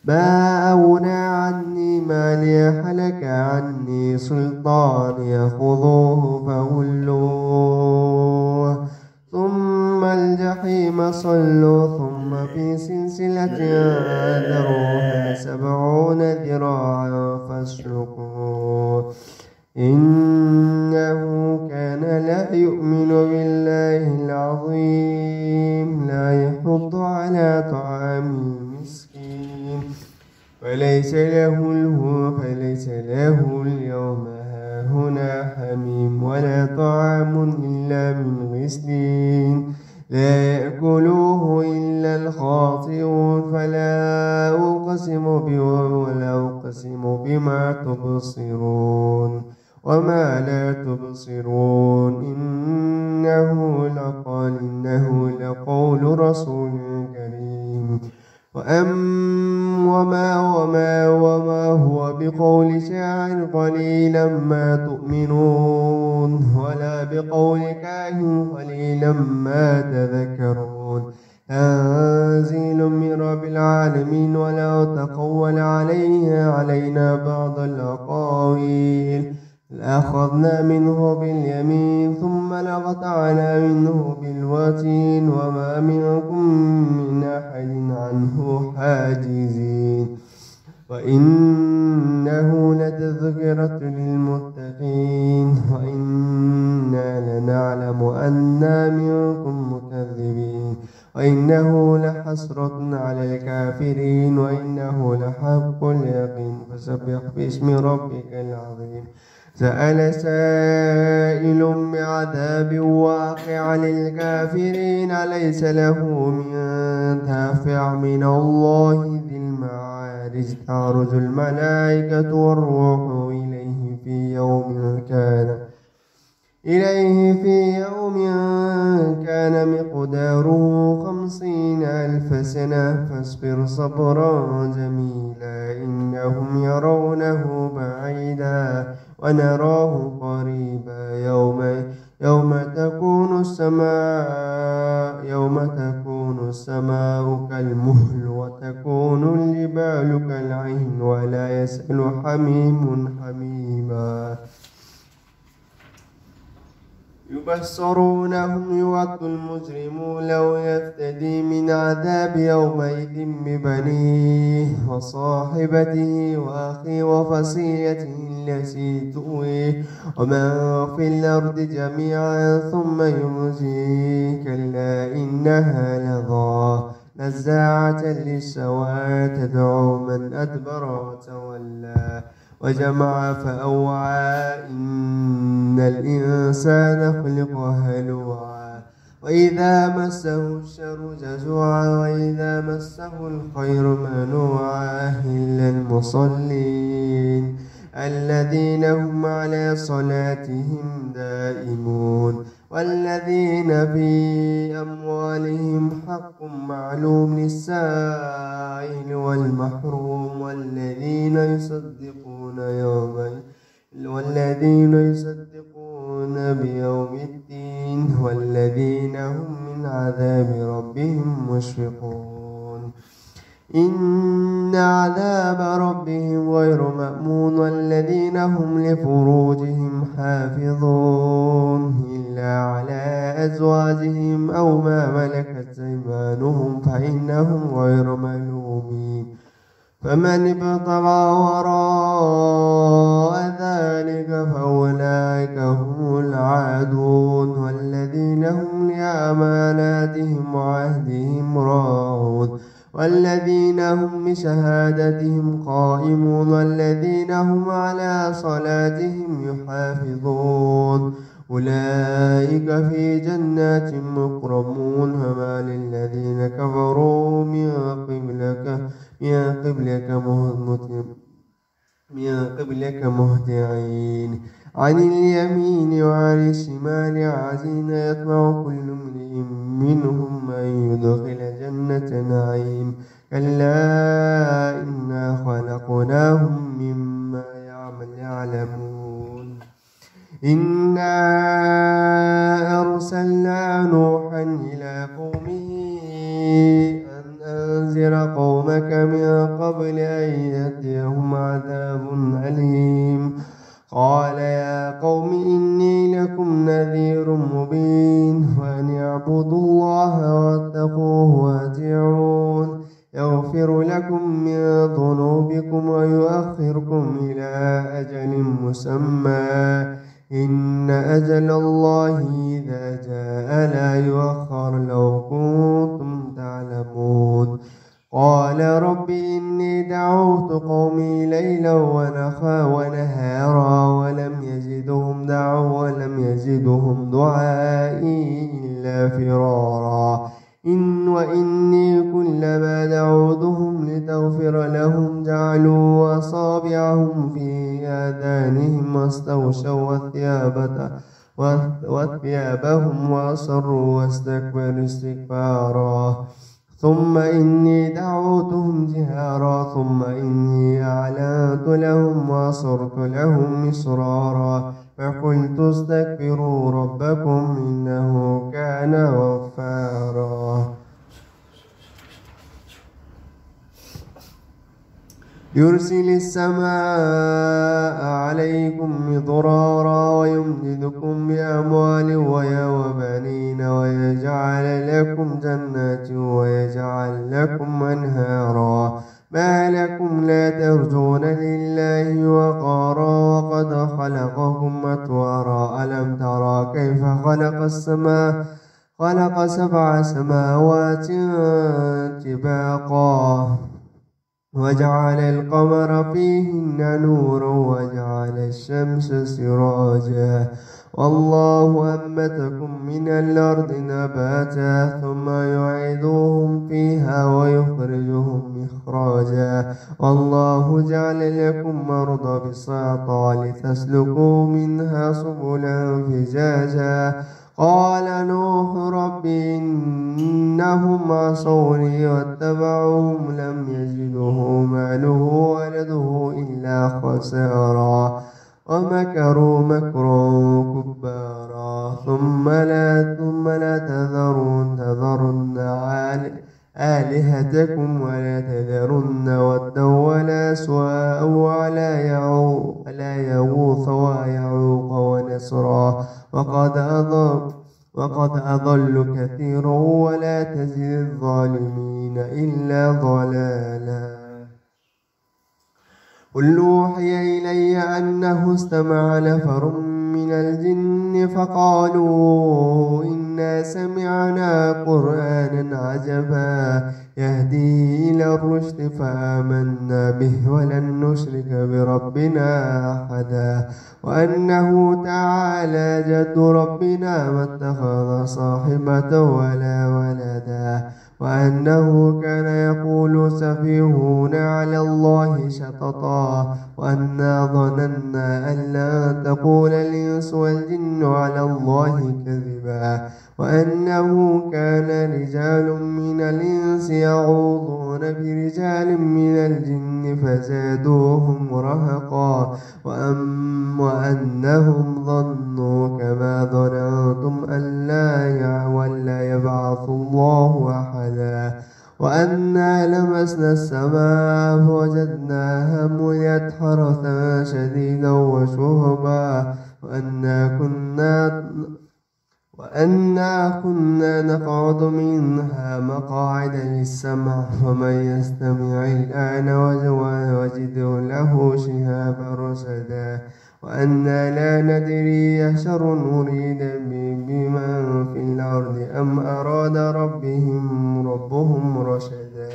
ما أغنى عني مالي هلك عني سلطاني خذوه فغلوه ثم الجحيم صلوا ثم في سلسلة ذروها 70 ذراعا فاسلكوه إنه كان لا يؤمن بالله العظيم لا يحض على طعام المسكين فليس له اليوم هاهنا حميم ولا طعام إلا من غسلين لا يأكله إلا الخاطئون فلا أقسم بما تبصرون وما لا تبصرون إنه لقول رسول كريم وما هو بقول شاعر قليلا ما تؤمنون ولا بقول كاهن قليلا ما تذكرون تنزيل من رب العالمين ولو تقول علينا بعض الأقاويل لأخذنا منه باليمين ثم لقطعنا منه بالوتين وما منكم من أحد عنه حاجزين وإنه لتذكرة للمتقين وإنا لنعلم أن منكم مكذبين وإنه لحسرة على الكافرين وإنه لحق اليقين فسبح باسم ربك العظيم سأل سائل بعذاب واقع للكافرين ليس له من دافع من الله ذي المعارج تعرج الملائكة والروح إليه في يوم كان مقداره 50,000 سنة فاصبر صبرا جميلا إنهم يرونه بعيدا ونراه قريبا يوم تكون السماء كالمهل وتكون الجبال كالعهن ولا يسأل حميم حميما يبصرونهم يود المجرم لو يفتدي من عذاب يومئذ ببنيه وصاحبته وأخيه وفصيلته التي تؤويه ومن في الأرض جميعا ثم ينجيه كلا إنها لظى نزاعة للشوى تدعو من أدبر وتولى وجمع فأوعى إن الإنسان خلق هلوعا وإذا مسه الشر جزوعا وإذا مسه الخير منوعا إلا المصلين الذين هم على صلاتهم دائمون والذين في أموالهم حق معلوم للسائل والمحروم والذين يصدقون بيوم الدين والذين هم من عذاب ربهم مشفقون إن عذاب ربهم غير مأمون والذين هم لفروجهم حافظون إلا على أزواجهم أو ما ملكت أيمانهم فإنهم غير ملومين فمن ابتغى وراء ذلك فأولئك هم العادون والذين هم لأماناتهم وعهدهم راعون والذين هم بشهادتهم قائمون والذين هم على صلاتهم يحافظون أولئك في جنات مكرمون فما للذين كفروا من قبلك مهطعين عن اليمين وعن الشمال عزين يطمع كل امرئ منهم أن يدخل جنة نعيم كلا إنا خلقناهم مما يعلمون إنا أرسلنا نوحا إلى قومه أن أنذر قومك من قبل أن يأتيهم عذاب أليم. قال يا قوم إني لكم نذير مبين وأن اعبدوا الله واتقوه وأطيعون يغفر لكم من ذنوبكم ويؤخركم إلى أجل مسمى إن أجل الله إذا جاء لا يؤخر لو كنتم تعلمون. قال رب إني دعوت قومي ليلا ونهارا ولم يزدهم دعائي إلا فرارا. وإني كلما دعوتهم لتغفر لهم جعلوا أصابعهم في آذانهم واستغشوا وثيابهم وأصروا واستكبروا استكبارا. ثم إني دعوتهم جهارا ثم إني أعلنت لهم وأسررت لهم إسرارا فقلت استغفروا ربكم إنه كان غفارا يرسل السماء عليكم مضرارا ويمددكم بأموال وبنين ويجعل لكم جنات ويجعل لكم أنهارا. ما لكم لا ترجون لله وقارا وقد خلقكم أطوارا. ألم ترى كيف خلق سبع سماوات طباقا وجعل القمر فيهن نورا وجعل الشمس سراجا والله أنبتكم من الأرض نباتا ثم يعيدهم فيها ويخرجهم إخراجا والله جعل لكم أرض بساطا لتسلكوا منها سبلا فجاجا. قال نوح رب إنهم عصوني واتبعوهم لم يزده ماله ولده إلا خسارا ومكروا مكرا كبارا. ثم لا تذرن آلهتكم ولا تذرن ودا ولا سواء ولا يغوث ويعوق ونسرا وقد أضل كثيرا ولا تزد الظالمين إلا ضلالا. قل أوحي إلي أنه استمع نفر من الجن فقالوا إنا سمعنا قرآنا عجبا يهدي إلى الرشد فآمنا به ولن نشرك بربنا أحدا وأنه تعالى جد ربنا ما اتخذ صاحبة ولا ولدا وأنه كان يقول سفيهون على الله شططا وأنا ظننا أن لا تقول الإنس والجن على الله كذبا وأنه كان رجال من الإنس يعوذون برجال من الجن فزادوهم رهقا وأنهم ظنوا كما ظننتم أن لا يبعث الله أحدا وأنا لمسنا السماء فوجدناها ملئت حرسا شديدا وشهبا وأنا كنا نقعد منها مقاعد للسمع فمن يستمع الآن وجد له شهابا رصدا وأنا لا ندري أشر أريد بمن في الأرض أم أراد ربهم رشدا.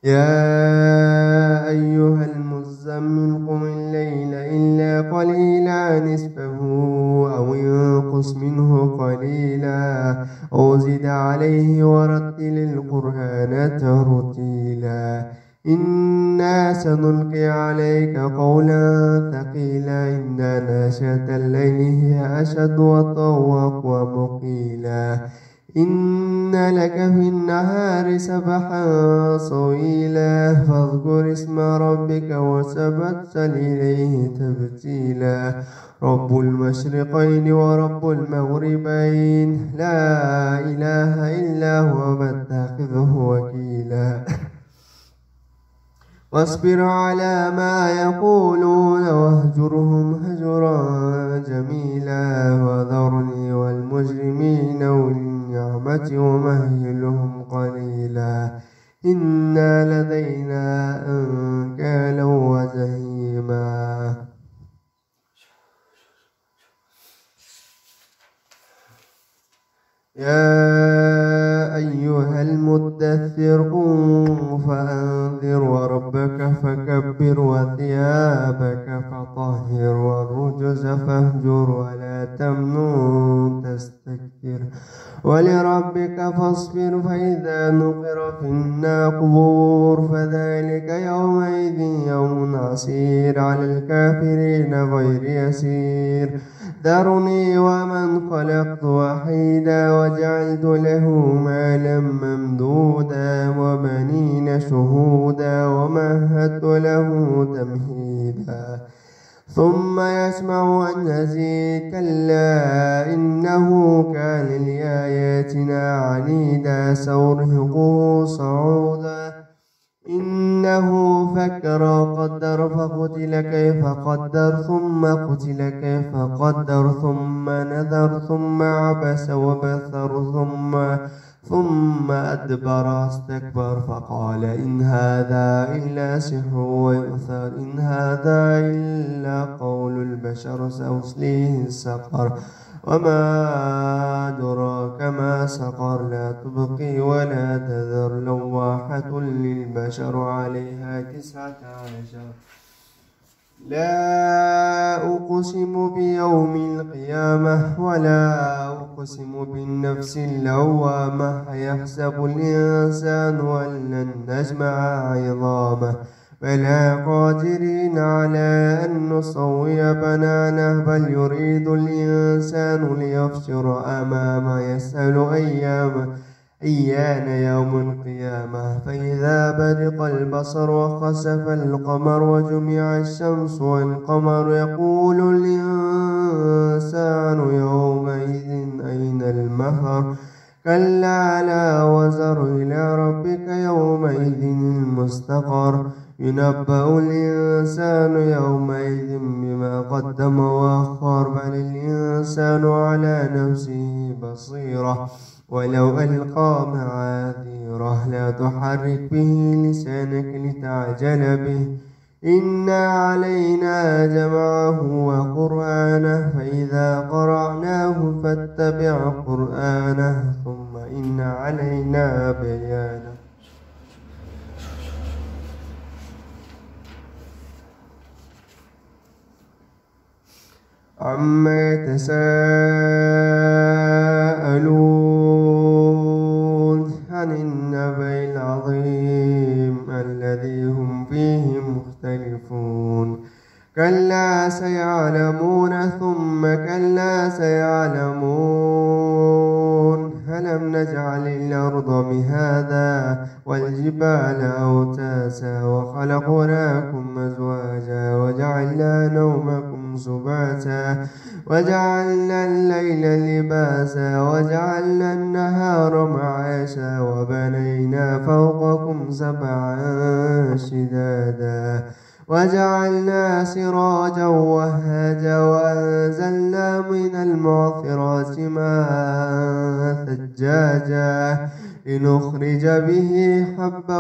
يا أيها المزمل قم الليل إلا قليلا نصفه أو انقص منه قليلا أو زد عليه ورتل القرآن ترتيلا إنا سنلقي عليك قولا ثقيلا إن ناشئة الليل هي أشد وطوق ومقيلا إن لك في النهار سبحا طويلا فاذكر اسم ربك وتبتل إليه تبتيلا رب المشرقين ورب المغربين لا إله إلا هو فاتخذه وكيلا واصبر على ما يقولون واهجرهم هجرا جميلا وذرني والمجرمين والنعمة ومهلهم قليلا إنا لدينا أنكالا وجحيما يا أيها المدثر قم فأنذر وربك فكبر وثيابك فطهر والرجز فاهجر ولا تمنن تستكثر ولربك فاصبر فإذا نقر في الناقور فذلك يومئذ يوم عسير على الكافرين غير يسير ذرني ومن خلقت وحيدا وجعلت له مالا ممدودا وبنين شهودا ومهدت له تمهيدا ثم يسمع أن نزيد كلا إنه كان لآياتنا عنيدا سأرهقه صعودا إنه فكر وقدر فقتل كيف قدر ثم قتل كيف قدر ثم نذر ثم عبس وبثر ثم أدبر واستكبر فقال إن هذا إلا سحر ويؤثر إن هذا إلا قول البشر سأصليه السقر وما أدراك ما سقر لا تبقي ولا تذر لواحة للبشر عليها 19 لا أقسم بيوم القيامة ولا أقسم بالنفس اللوامة يحسب الإنسان أن لن نجمع عظامه بلى قادرين على أن نسوي بنانه بل يريد الإنسان ليفجر أمامه يسأل أيان يوم القيامة فإذا برق البصر وخسف القمر وجمع الشمس والقمر يقول الإنسان يومئذ أين المفر كلا لا وزر إلى ربك يومئذ المستقر ينبأ الإنسان يومئذ بما قدم وأخر بل الإنسان على نفسه بصيرة ولو ألقى معاذيره لا تحرك به لسانك لتعجل به إنا علينا جمعه وقرآنه فإذا قرأناه فاتبع قرآنه ثم إن علينا بيانه عما يتساءلون عن النبأ العظيم الذي هم فيه مختلفون كلا سيعلمون ثم كلا سيعلمون ألم نجعل الأرض مهادا والجبال أوتاسا وخلقناكم أزواجا وجعلنا نومكم سباتا وجعلنا الليل لباسا وجعلنا النهار معاشا وبنينا فوقكم سبعا شدادا وجعلنا سراجا وهاجا وأنزلنا من المعصرات ماء ثجاجا لنخرج به حبا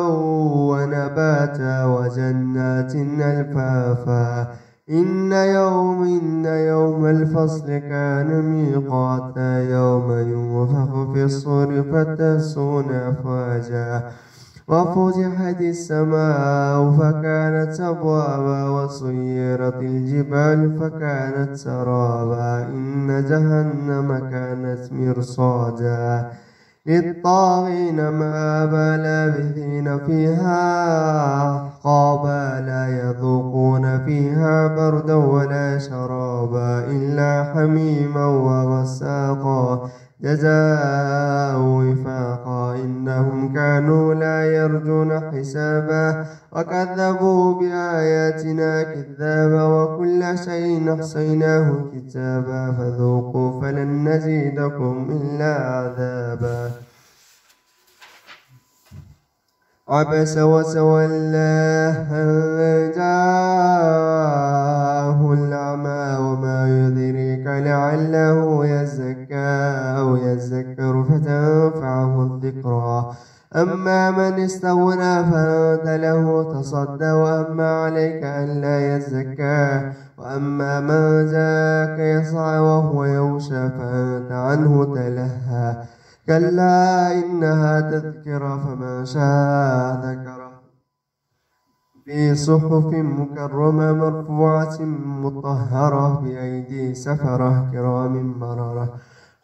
ونباتا وجنات ألفافا إن يوم الفصل كان ميقاتا يوم ينفخ في الصور فتأتون أفواجا وفتحت السماء فكانت أبوابا وسيرت الجبال فكانت سرابا إن جهنم كانت مرصادا للطاغين مآبا لابثين فيها أحقابا لا يذوقون فيها بردا ولا شرابا إلا حميما وغساقا جزاء وفاقا إنهم كانوا لا يرجون حسابا وكذبوا بآياتنا كذابا وكل شيء أحصيناه كتابا فذوقوا فلن نزيدكم إلا عذابا عبس وتولى أن جاءه الأعمى وما يدريك لعله يزكى أو يذكر فتنفعه الذكرى أما من استغنى فأنت له تصدى وأما عليك ألا يزكى وأما من جاءك يسعى وهو يوشى فأنت عنه تلهى كلا إنها تذكرة فمن شاء ذكره في صحف مكرمة مرفوعة مطهرة بأيدي سفرة كرام بررة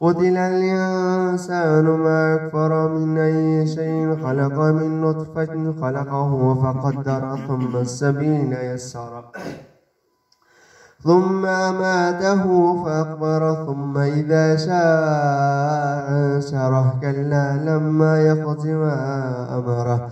قتل الإنسان ما يكفر من أي شيء خلق من نطفة خلقه فقدر ثم السبيل يسر ثم أماته فأقبر ثم إذا شاء أنشره كلا لما يقض ما أمره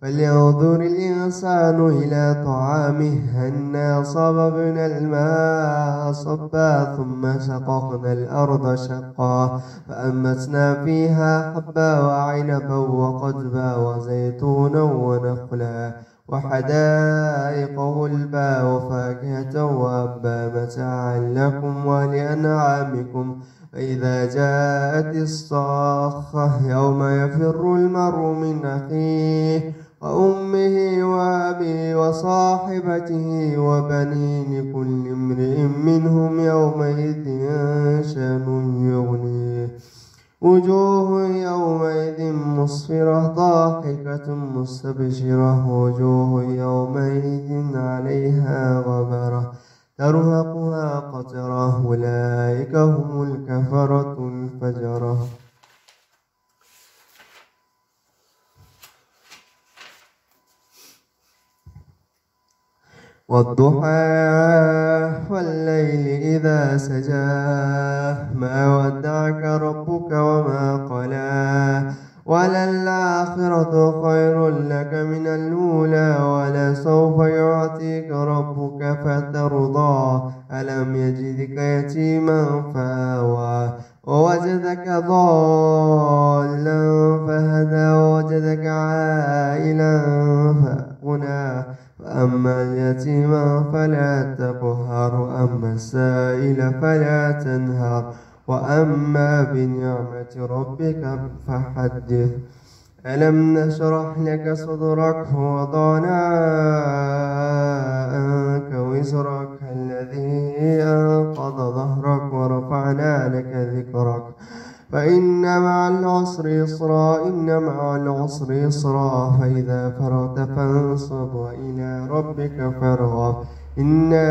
فلينظر الإنسان إلى طعامه أنا صببنا الماء صبا ثم شققنا الأرض شقا فأنبتنا فيها حبا وعنبا وقضبا وزيتونا ونخلا وحدائق غلبا وفاكهة وأبا متاعا لكم ولأنعامكم فإذا جاءت الصاخة يوم يفر المرء من أخيه وأمه وأبيه وصاحبته وبنيه لكل امرئ منهم يومئذ شأن يغنيه وجوه يومئذ مسفرة ضاحكة مستبشرة وجوه يومئذ عليها غبرة ترهقها قترة أولئك هم الكفرة الفجرة والضحى والليل إذا سجى ما ودعك ربك وما قلى وللآخرة خير لك من الأولى ولسوف يعطيك ربك فترضى ألم يجدك يتيما فآوى ووجدك ضالا فهدى ووجدك عائلا فأغنى فأما اليتيم فلا تقهر وأما السائل فلا تنهر وأما بنعمة ربك فحدث ألم نشرح لك صدرك ووضعنا عنك وزرك الذي أنقض ظهرك ورفعنا لك ذكرك فإن مع العسر يسرا إن مع العسر يسرا فإذا فرغت فانصب وإلى ربك فارغب إنا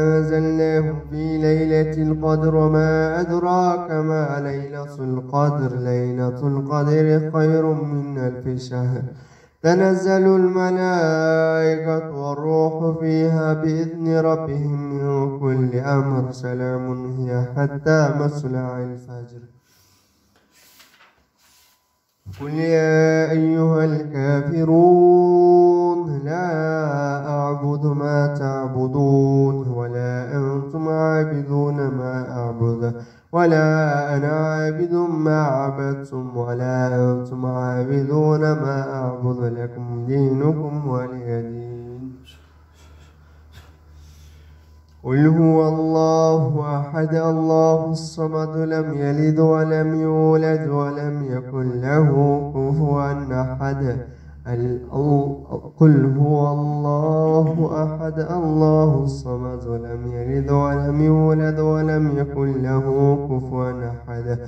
أنزلناه في ليلة القدر وما أدراك ما ليلة القدر ليلة القدر خير من ألف شهر تنزل الملائكة والروح فيها بإذن ربهم من كل أمر سلام هي حتى مطلع الفجر قل يا أيها الكافرون لا أعبد ما تعبدون ولا أنتم عابدون ما أعبد ولا أنا عابد ما عبدتم ولا أنتم عابدون ما أعبد لكم دينكم ولي دين قل هو الله أحد الله الصمد لم يلد ولم يولد ولم يكن له كفوا أحد قل هو الله أحد الله الصمد لم يلد ولم يولد ولم يكن له كفوا أحد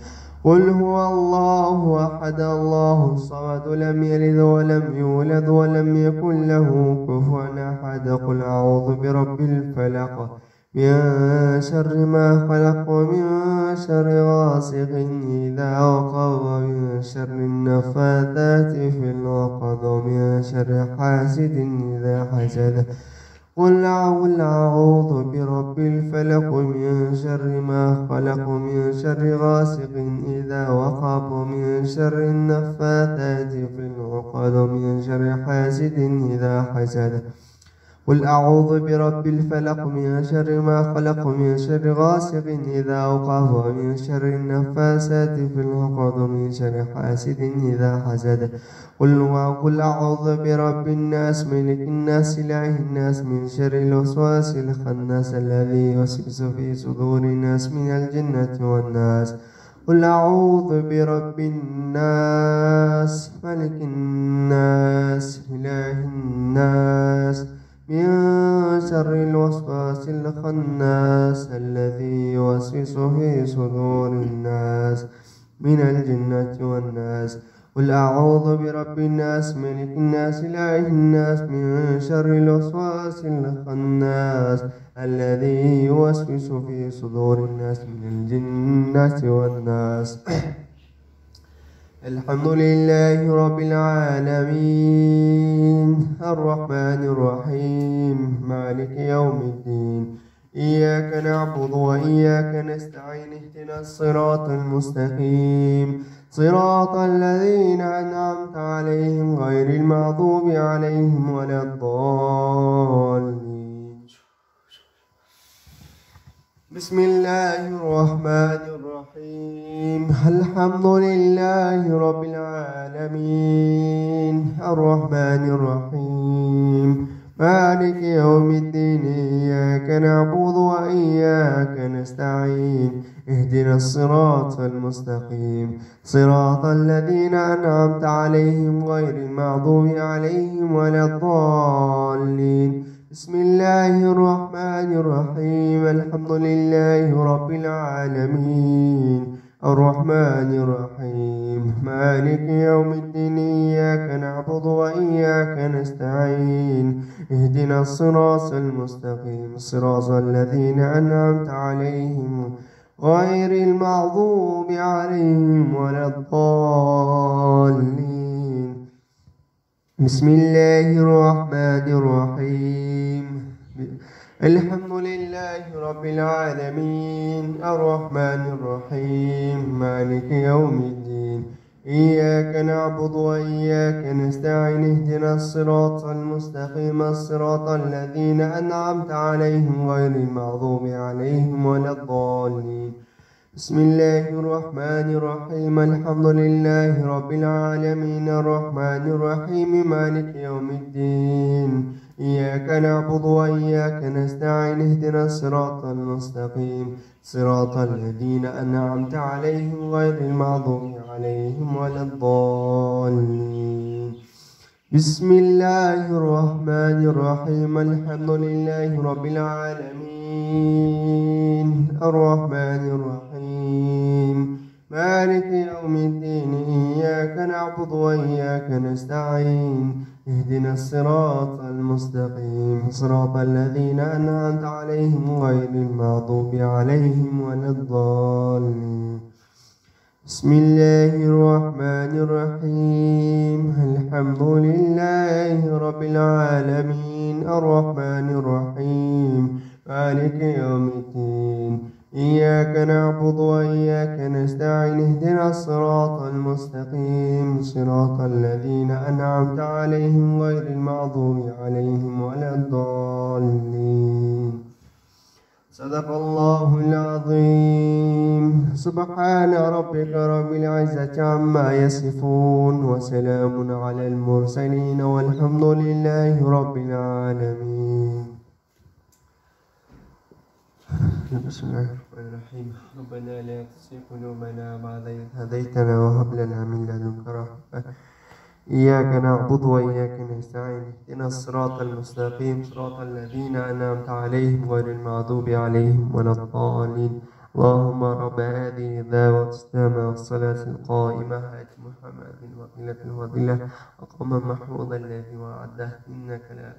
قل هو الله أحد الله الصمد لم يلد ولم يولد ولم يكن له كفوا أحد قل أعوذ برب الفلق من شر ما خلق ومن شر غاسق إذا وقب ومن شر النفاثات في العقد ومن شر حاسد إذا حسد قل أعوذ برب الفلق من شر ما خلق من شر غاسق إذا وقب من شر النفاثات في العقد من شر حاسد إذا حسد قل أعوذ برب الفلق من شر ما خلق من شر غاسق إذا وقب ومن شر النفاسات في العقد من شر حاسد إذا حسد قل أعوذ برب الناس ملك الناس إله الناس من شر الوسواس الخناس الذي يوسوس في صدور الناس من الجنة والناس قل أعوذ برب الناس ملك الناس إله الناس من شر الوسواس الخناس الذي يوسوس في صدور الناس من الجنة والناس قل أعوذ برب الناس ملك الناس إله الناس من شر الوسواس الخناس الذي يوسوس في صدور الناس من الجنة والناس الحمد لله رب العالمين الرحمن الرحيم مالك يوم الدين إياك نعبد وإياك نستعين اهدنا الصراط المستقيم صراط الذين أنعمت عليهم غير المغضوب عليهم ولا الضالين بسم الله الرحمن الرحيم الحمد لله رب العالمين الرحمن الرحيم مالك يوم الدين إياك نعبد وإياك نستعين اهدنا الصراط المستقيم صراط الذين أنعمت عليهم غير المغضوب عليهم ولا الضالين بسم الله الرحمن الرحيم الحمد لله رب العالمين الرحمن الرحيم مالك يوم الدين إياك نعبد وإياك نستعين اهدنا الصراط المستقيم صراط الذين أنعمت عليهم غير المغضوب عليهم ولا الضالين بسم الله الرحمن الرحيم الحمد لله رب العالمين الرحمن الرحيم مالك يوم الدين إياك نعبد وإياك نستعين اهدنا الصراط المستقيم الصراط الذين أنعمت عليهم غير المغضوب عليهم ولا الضالين بسم الله الرحمن الرحيم الحمد لله رب العالمين الرحمن الرحيم مالك يوم الدين إياك نعبد وإياك نستعين اهدنا الصراط المستقيم صراط الذين أنعمت عليهم غير المغضوب عليهم ولا الضالين بسم الله الرحمن الرحيم الحمد لله رب العالمين الرحمن الرحيم مالك يوم الدين إياك نعبد وإياك نستعين اهدنا الصراط المستقيم صراط الذين أنعمت عليهم غير المغضوب عليهم ولا الضالين بسم الله الرحمن الرحيم الحمد لله رب العالمين الرحمن الرحيم مالك يوم الدين إياك نعبد وإياك نستعين اهدنا الصراط المستقيم صراط الذين أنعمت عليهم غير المغضوب عليهم ولا الضالين صدق الله العظيم سبحان ربك رب العزة عما يصفون وسلام على المرسلين والحمد لله رب العالمين بسم الله الرحمن الرحيم ربنا لا تزغ قلوبنا بعد إذ هديتنا وهب لنا من لدنك رحمة إياك نعبد وإياك نستعين اهدنا الصراط المستقيم صراط الذين أنعمت عليهم غير المغضوب عليهم ولا الضالين اللهم رب هذه الدعوة التامة والصلاة القائمة آت محمد الوسيلة الفضيلة وقاما محمودا الذي وعده إنك لا